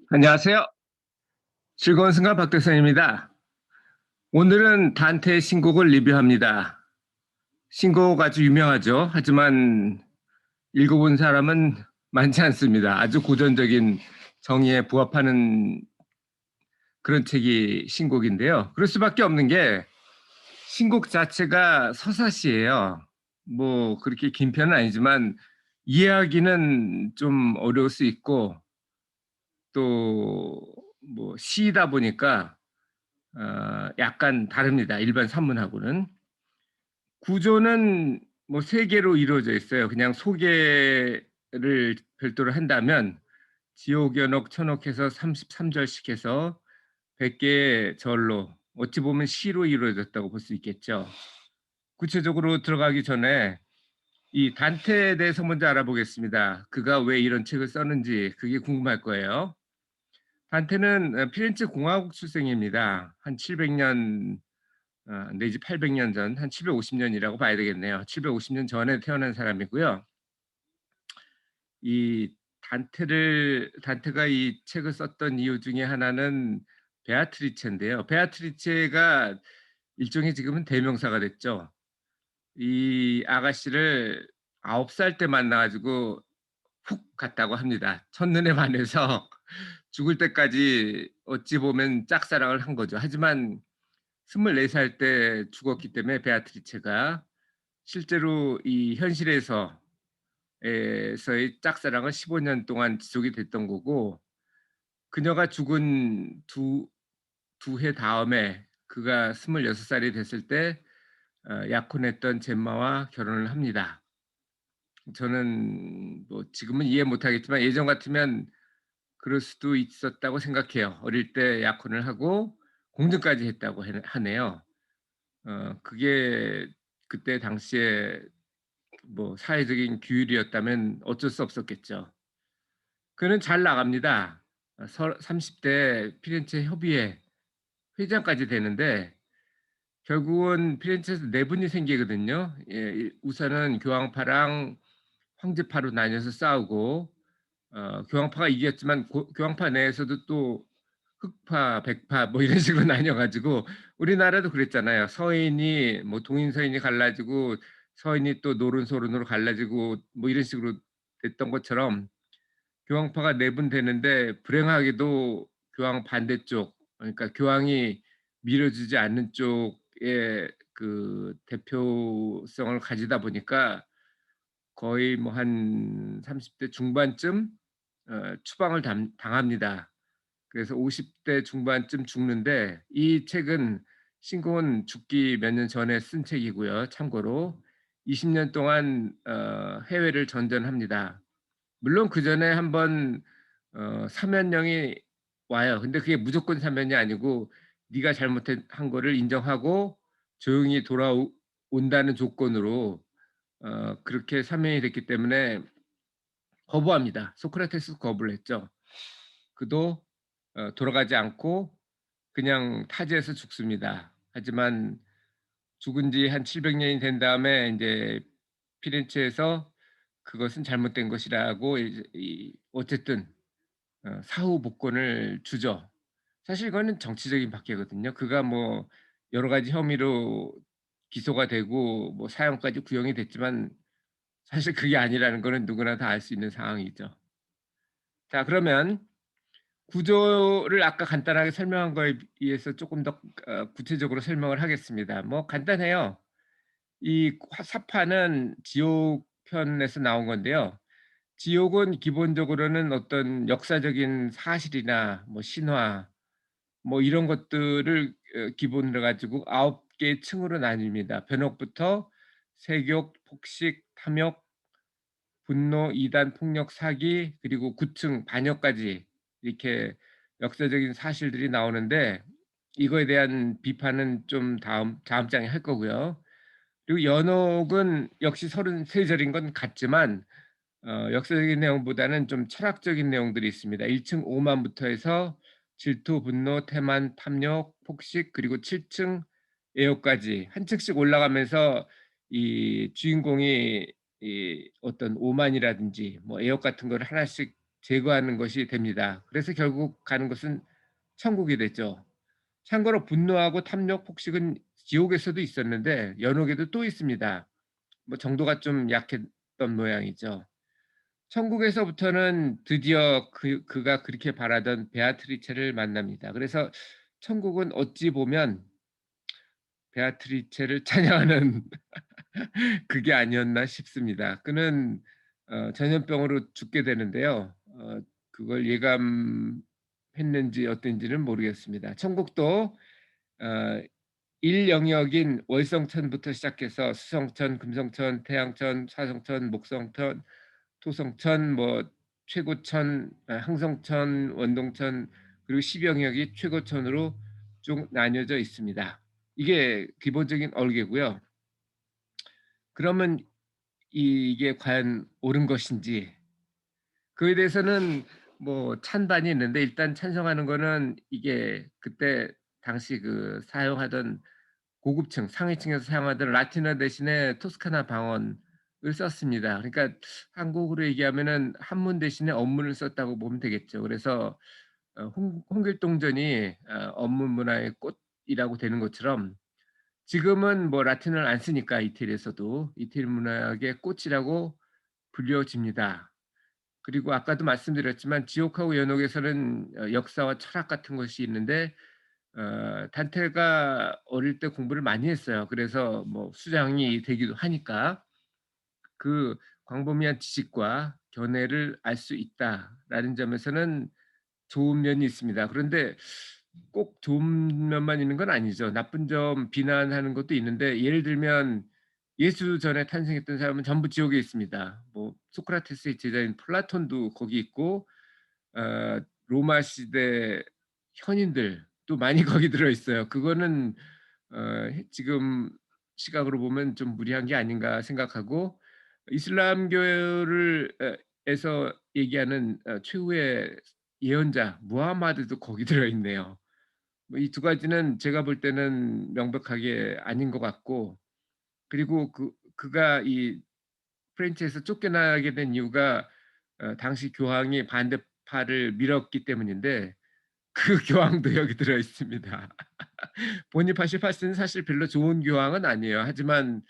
안녕하세요. 즐거운 순간 박대선입니다. 오늘은 단테의 신곡을 리뷰합니다. 신곡 아주 유명하죠. 하지만 읽어본 사람은 많지 않습니다. 아주 고전적인 정의에 부합하는 그런 책이 신곡인데요. 그럴 수밖에 없는 게 신곡 자체가 서사시예요. 뭐 그렇게 긴 편은 아니지만 이해하기는 좀 어려울 수 있고 또 뭐 시이다 보니까 약간 다릅니다. 일반 산문하고는. 구조는 뭐 세 개로 이루어져 있어요. 그냥 소개를 별도로 한다면 지옥연옥, 천옥해서 33절씩 해서 100개의 절로 어찌 보면 시로 이루어졌다고 볼 수 있겠죠. 구체적으로 들어가기 전에 이 단테에 대해서 먼저 알아보겠습니다. 그가 왜 이런 책을 썼는지 그게 궁금할 거예요. 단테는 피렌체 공화국 출생입니다. 한 700년 내지 800년 전, 한 750년이라고 봐야 되겠네요. 750년 전에 태어난 사람이고요. 이 단테가 이 책을 썼던 이유 중에 하나는 베아트리체인데요. 베아트리체가 일종의 지금은 대명사가 됐죠. 이 아가씨를 9살 때 만나가지고 훅 갔다고 합니다. 첫눈에 반해서 죽을 때까지 어찌 보면 짝사랑을 한 거죠. 하지만 24살 때 죽었기 때문에 베아트리체가 실제로 이 현실에서의 짝사랑은 15년 동안 지속이 됐던 거고, 그녀가 죽은 두 해 다음에 그가 26살이 됐을 때 약혼했던 젬마와 결혼을 합니다. 저는 뭐 지금은 이해 못하겠지만 예전 같으면 그럴 수도 있었다고 생각해요. 어릴 때 약혼을 하고 공증까지 했다고 하네요. 그게 그때 당시에 뭐 사회적인 규율이었다면 어쩔 수 없었겠죠. 그는 잘 나갑니다. 30대 피렌체 협의회 회장까지 되는데 결국은 피렌체에서 내분이 생기거든요. 예, 우선은 교황파랑 황제파로 나뉘어서 싸우고 교황파가 이겼지만 교황파 내에서도 또 흑파, 백파 뭐 이런 식으로 나뉘어가지고 우리나라도 그랬잖아요. 서인이 뭐 동인서인이 갈라지고 서인이 또 노론소론으로 갈라지고 뭐 이런 식으로 됐던 것처럼 교황파가 내분되는데 불행하게도 교황 반대쪽 그러니까 교황이 밀어주지 않는 쪽의 그 대표성을 가지다 보니까 거의 뭐 한 30대 중반쯤 추방을 당합니다. 그래서 50대 중반쯤 죽는데 이 책은 신공은 죽기 몇 년 전에 쓴 책이고요. 참고로 20년 동안 해외를 전전합니다. 물론 그 전에 한번 사면령이 와요. 근데 그게 무조건 사면이 아니고 네가 잘못한 거를 인정하고 조용히 돌아온다는 조건으로 그렇게 사면이 됐기 때문에 거부합니다. 소크라테스 거부를 했죠. 그도 돌아가지 않고 그냥 타지에서 죽습니다. 하지만 죽은 지 한 700년이 된 다음에 이제 피렌체에서 그것은 잘못된 것이라고 이제 어쨌든 사후 복권을 주죠. 사실 이거는 정치적인 박해거든요. 그가 뭐 여러 가지 혐의로 기소가 되고 뭐 사형까지 구형이 됐지만 사실 그게 아니라는 거는 누구나 다 알 수 있는 상황이죠. 자, 그러면 구조를 아까 간단하게 설명한 거에 비해서 조금 더 구체적으로 설명을 하겠습니다. 뭐 간단해요. 이 사파는 지옥 편에서 나온 건데요. 지옥은 기본적으로는 어떤 역사적인 사실이나 뭐 신화 뭐 이런 것들을 기본으로 가지고 9개의 층으로 나뉩니다. 변옥부터 세욕, 폭식, 탐욕, 분노, 이단, 폭력, 사기 그리고 구층, 반역까지 이렇게 역사적인 사실들이 나오는데 이거에 대한 비판은 좀 다음 장에 할 거고요. 그리고 연옥은 역시 33절인 건 같지만 역사적인 내용보다는 좀 철학적인 내용들이 있습니다. 1층 오만부터 해서 질투, 분노, 태만, 탐욕, 폭식 그리고 7층 애호까지 한 층씩 올라가면서 이 주인공이 이 어떤 오만이라든지 뭐 애호 같은 걸 하나씩 제거하는 것이 됩니다. 그래서 결국 가는 것은 천국이 됐죠. 참고로 분노하고 탐욕, 폭식은 지옥에서도 있었는데 연옥에도 또 있습니다. 뭐 정도가 좀 약했던 모양이죠. 천국에서부터는 드디어 그가 그렇게 바라던 베아트리체를 만납니다. 그래서 천국은 어찌 보면 베아트리체를 찬양하는 그게 아니었나 싶습니다. 그는 전염병으로 죽게 되는데요. 그걸 예감했는지 어땠는지는 모르겠습니다. 천국도 어 영역인 월성천부터 시작해서 수성천, 금성천, 태양천, 화성천, 목성천, 토성천, 뭐 최고천, 항성천, 원동천, 그리고 10영역이 최고천으로 쭉 나뉘어져 있습니다. 이게 기본적인 얼개고요. 그러면 이게 과연 옳은 것인지 그에 대해서는 뭐 찬반이 있는데, 일단 찬성하는 거는 이게 그때 당시 그 사용하던 고급층, 상위층에서 사용하던 라틴어 대신에 토스카나 방언을 썼습니다. 그러니까 한국으로 얘기하면은 한문 대신에 언문을 썼다고 보면 되겠죠. 그래서 홍길동전이 언문 문화의 꽃이라고 되는 것처럼 지금은 뭐 라틴어를 안 쓰니까 이태리에서도 이태리 문학의 꽃이라고 불려집니다. 그리고 아까도 말씀드렸지만 지옥하고 연옥에서는 역사와 철학 같은 것이 있는데 단테가 어릴 때 공부를 많이 했어요. 그래서 뭐 수장이 되기도 하니까 그 광범위한 지식과 견해를 알 수 있다라는 점에서는 좋은 면이 있습니다. 그런데 꼭 좋은 면만 있는 건 아니죠. 나쁜 점 비난하는 것도 있는데, 예를 들면 예수 전에 탄생했던 사람은 전부 지옥에 있습니다. 뭐 소크라테스의 제자인 플라톤도 거기 있고 로마 시대 현인들도 많이 거기 들어 있어요. 그거는 지금 시각으로 보면 좀 무리한 게 아닌가 생각하고, 이슬람교를 에서 얘기하는 최후의 예언자 무하마드도 거기 들어 있네요. 뭐 이 두 가지는 제가 볼 때는 명백하게 아닌 것 같고, 그리고 그가 이 프렌치에서 쫓겨나게 된 이유가 당시 교황이 반대파를 밀었기 때문인데 그 교황도 여기 들어 있습니다. 보니파시 8세는 사실 별로 좋은 교황은 아니에요. 하지만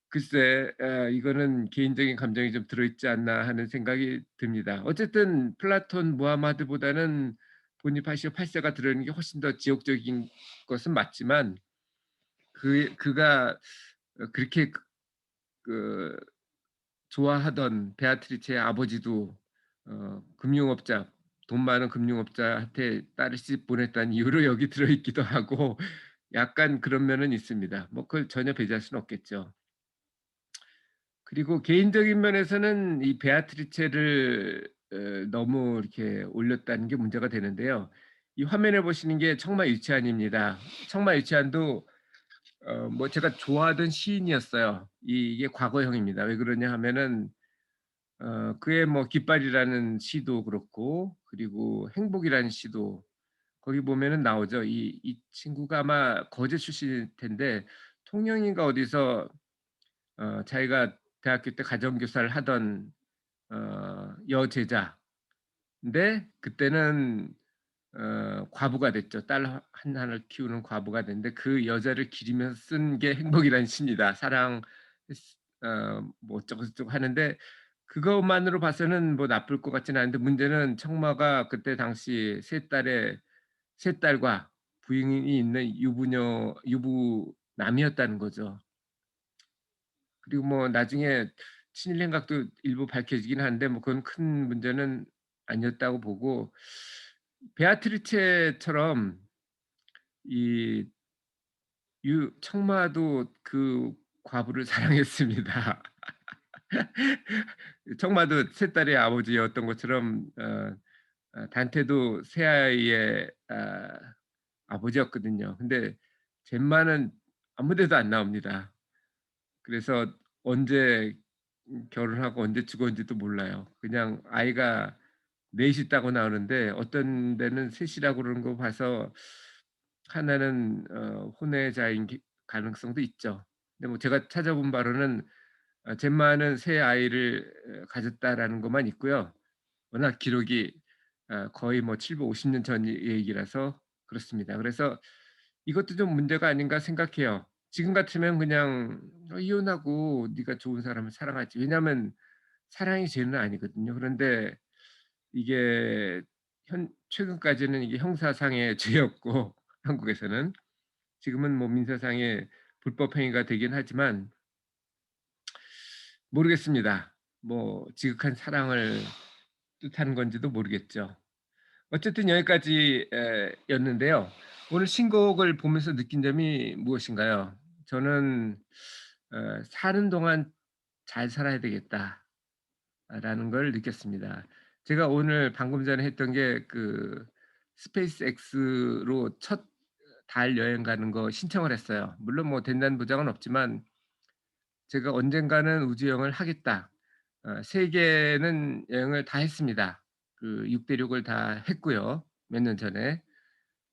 글쎄 이거는 개인적인 감정이 좀 들어있지 않나 하는 생각이 듭니다. 어쨌든 플라톤 무하마드보다는 보니파시오 8세가 들어있는 게 훨씬 더 지옥적인 것은 맞지만 그가 그렇게 그 좋아하던 베아트리체의 아버지도 금융업자, 돈 많은 금융업자한테 딸을 시집 보냈다는 이유로 여기 들어 있기도 하고 약간 그런 면은 있습니다. 뭐 그걸 전혀 배제할 수는 없겠죠. 그리고 개인적인 면에서는 이 베아트리체를 너무 이렇게 올렸다는 게 문제가 되는데요. 이 화면에 보시는 게 청마 유치안입니다. 청마 유치안도 뭐 제가 좋아하던 시인이었어요. 이게 과거형입니다. 왜 그러냐 하면은 그의 뭐 깃발이라는 시도 그렇고, 그리고 행복이라는 시도 거기 보면은 나오죠. 이 친구가 아마 거제 출신일 텐데 통영인가 어디서 자기가 대학교 때 가정교사를 하던 여제자인데 그때는 과부가 됐죠. 딸 하나를 키우는 과부가 됐는데 그 여자를 기리면서 쓴 게 행복이라는 시입니다. 사랑 뭐 어쩌고저쩌고 하는데 그것만으로 봐서는 뭐 나쁠 것 같지는 않은데, 문제는 청마가 그때 당시 세 딸과 부인이 있는 유부남이었다는 거죠. 그리고 뭐 나중에 친일 행각도 일부 밝혀지긴 하는데 뭐 그건 큰 문제는 아니었다고 보고, 베아트리체처럼 이 청마도 그 과부를 사랑했습니다. 청마도 세 딸의 아버지였던 것처럼 단테도 세 아이의 아버지였거든요. 근데 젬마는 아무 데도 안 나옵니다. 그래서 언제 결혼하고 언제 죽었는지도 몰라요. 그냥 아이가 넷 있다고 나오는데 어떤 데는 셋이라고 그러는 거 봐서 하나는 혼외자인 가능성도 있죠. 근데 뭐 제가 찾아본 바로는 젬마는 세 아이를 가졌다라는 것만 있고요. 워낙 기록이 거의 뭐 750년 전 얘기라서 그렇습니다. 그래서 이것도 좀 문제가 아닌가 생각해요. 지금 같으면 그냥 이혼하고 네가 좋은 사람을 사랑하지." 왜냐하면 사랑이 죄는 아니거든요. 그런데 이게 현 최근까지는 이게 형사상의 죄였고 한국에서는 지금은 뭐 민사상의 불법 행위가 되긴 하지만 모르겠습니다. 뭐 지극한 사랑을 뜻하는 건지도 모르겠죠. 어쨌든 여기까지 였는데요. 오늘 신곡을 보면서 느낀 점이 무엇인가요? 저는 '사는 동안 잘 살아야 되겠다.'라는 걸 느꼈습니다. 제가 오늘 방금 전에 했던 게 그 스페이스X로 첫 달 여행 가는 거 신청을 했어요. 물론 뭐 된다는 보장은 없지만 제가 '언젠가는 우주 여행을 하겠다.' 3 개는 여행을 다 했습니다. 그 6 대륙을 다 했고요, 몇 년 전에.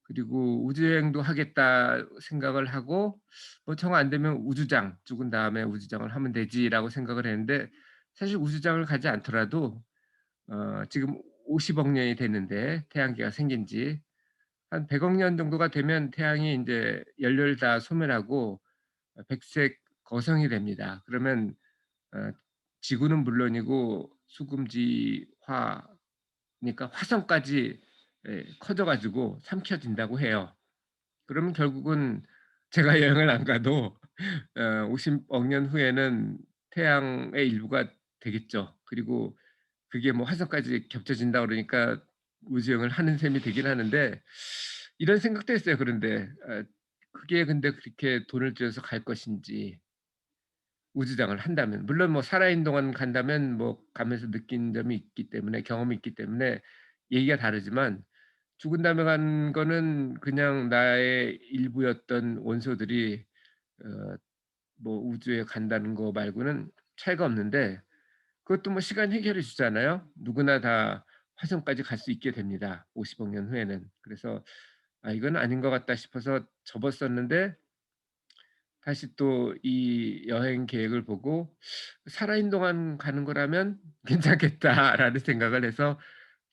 그리고 '우주 여행도 하겠다.' 생각을 하고 뭐 정 안 되면 '우주장, 죽은 다음에 우주장을 하면 되지.'라고 생각을 했는데 사실 우주장을 가지 않더라도 지금 50억 년이 됐는데 태양계가 생긴 지 한 100억 년 정도가 되면 태양이 인제 연료를 다 소멸하고 백색 거성이 됩니다. 그러면 어 지구는 물론이고 수금지화 그러니까 화성까지 커져 가지고 삼켜진다고 해요. 그러면 결국은 제가 여행을 안 가도 50억 년 후에는 태양의 일부가 되겠죠. 그리고 그게 뭐 화성까지 겹쳐진다 그러니까 우주여행을 하는 셈이 되긴 하는데 이런 생각도 했어요 그런데. 그게 근데 그렇게 돈을 들여서 갈 것인지 우주장을 한다면. 물론 뭐 살아있는 동안 간다면 뭐 가면서 느낀 점이 있기 때문에 경험이 있기 때문에 얘기가 다르지만 죽은 다음에 가는 거는 그냥 나의 일부였던 원소들이 어 뭐 우주에 간다는 거 말고는 차이가 없는데 그것도 뭐 시간이 해결해 주잖아요. 누구나 다 화성까지 갈 수 있게 됩니다, 50억 년 후에는. 그래서 '아 이건 아닌 것 같다.' 싶어서 접었었는데 다시 또 이 여행 계획을 보고 '살아있는 동안 가는 거라면 괜찮겠다.'라는 생각을 해서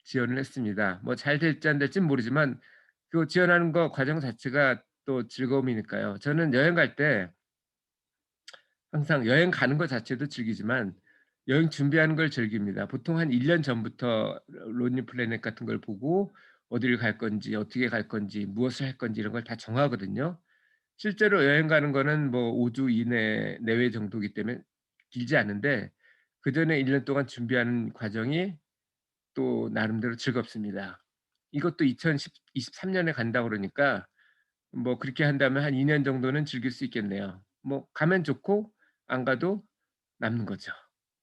지원을 했습니다. 뭐 잘 될지 안 될지는 모르지만 그 지원하는 거 과정 자체가 또 즐거움이니까요. 저는 여행 갈 때 항상 여행 가는 거 자체도 즐기지만 여행 준비하는 걸 즐깁니다. 보통 한 1년 전부터 론리 플래닛 같은 걸 보고 어디를 갈 건지 어떻게 갈 건지 무엇을 할 건지 이런 걸 다 정하거든요. 실제로 여행 가는 거는 뭐 5주 이내 내외 정도이기 때문에 길지 않은데 그전에 1년 동안 준비하는 과정이 또 나름대로 즐겁습니다. 이것도 2023 년에 간다고 그러니까 뭐 그렇게 한다면 한 2년 정도는 즐길 수 있겠네요. 뭐 가면 좋고 안 가도 남는 거죠.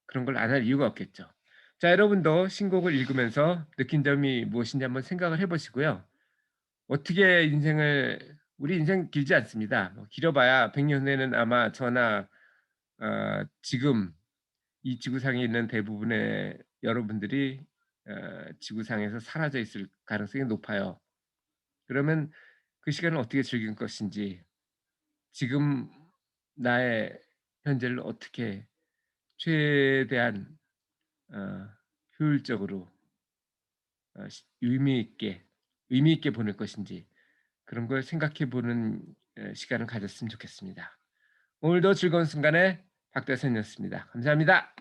그런 걸 안 할 이유가 없겠죠. 자 여러분도 신곡을 읽으면서 느낀 점이 무엇인지 한번 생각을 해 보시고요. 어떻게 인생을 우리 인생 길지 않습니다. 뭐 길어 봐야 100년 후에는 아마 저나 지금 이 지구상에 있는 대부분의 여러분들이 지구상에서 사라져 있을 가능성이 높아요. 그러면 그 시간을 어떻게 즐길 것인지 지금 나의 현재를 어떻게 최대한 어 효율적으로 의미 있게 보낼 것인지 그런 걸 생각해 보는 시간을 가졌으면 좋겠습니다. 오늘도 즐거운 순간에 박대선이었습니다. 감사합니다.